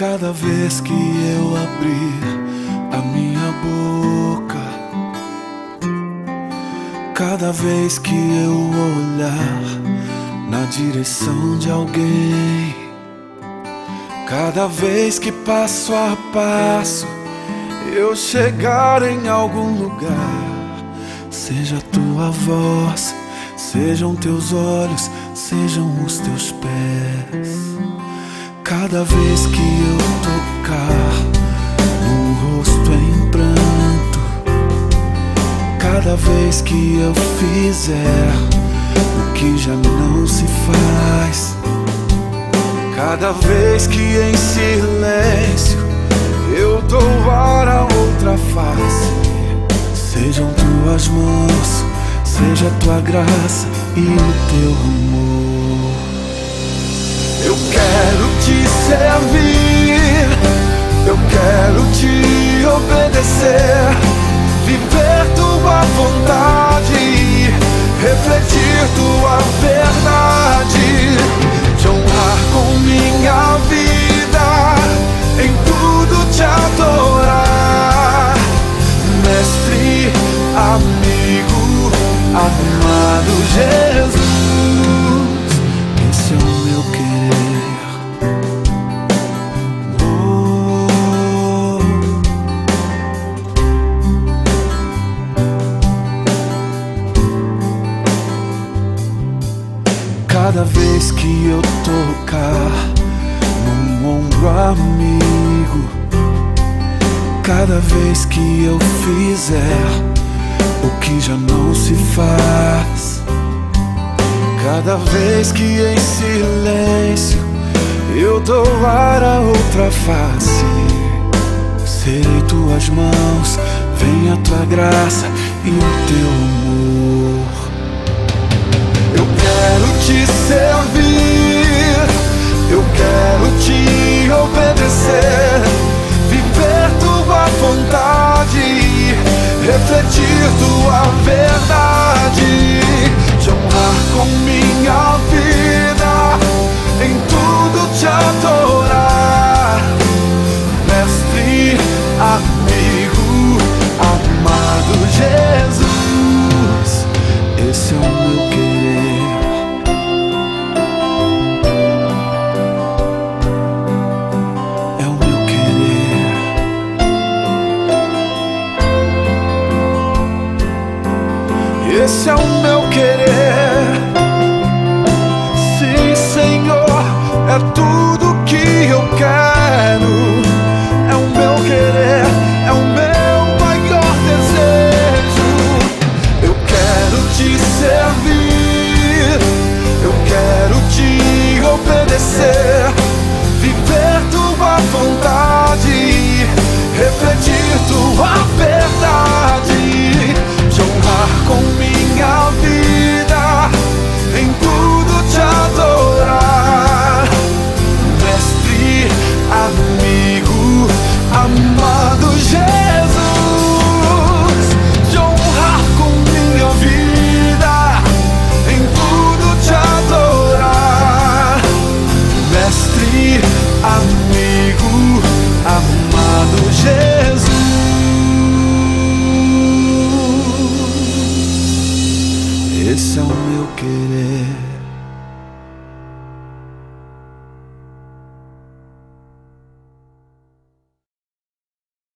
Cada vez que eu abrir a minha boca, cada vez que eu olhar na direção de alguém, cada vez que passo a passo eu chegar em algum lugar, seja a tua voz, sejam teus olhos, sejam os teus pés. Cada vez que eu tocar no rosto em pranto, cada vez que eu fizer o que já não se faz, cada vez que em silêncio eu dou ar a outra face, sejam tuas mãos, seja a tua graça e o teu amor. Eu quero te servir, eu quero te obedecer, viver tua vontade, refletir tua verdade, te honrar com minha vida, em tudo te adorar. Mestre, amigo, amado Jesus, esse é o meu querer. Cada vez que eu tocar num ombro amigo, cada vez que eu fizer o que já não se faz, cada vez que em silêncio eu dou ar a outra face, serei tuas mãos, venha a tua graça e o teu amor. Eu quero te servir, eu quero te obedecer, viver tua vontade, refletir tua verdade, te honrar com minha vida, em tudo te adorar. Mestre, amigo, amado Jesus, esse é o meu querer. É o meu querer. Esse é o meu querer. Sim, Senhor, é tudo que eu quero. É o meu querer, é o meu maior desejo. Eu quero te servir, eu quero te obedecer, viver tua vontade, refletir tua verdade, te honrar com minha vida, em tudo te adorar. Mestre, amigo, amado Jesus, te honrar com minha vida, em tudo te adorar. Mestre, amigo, amado Jesus, esse é o meu querer.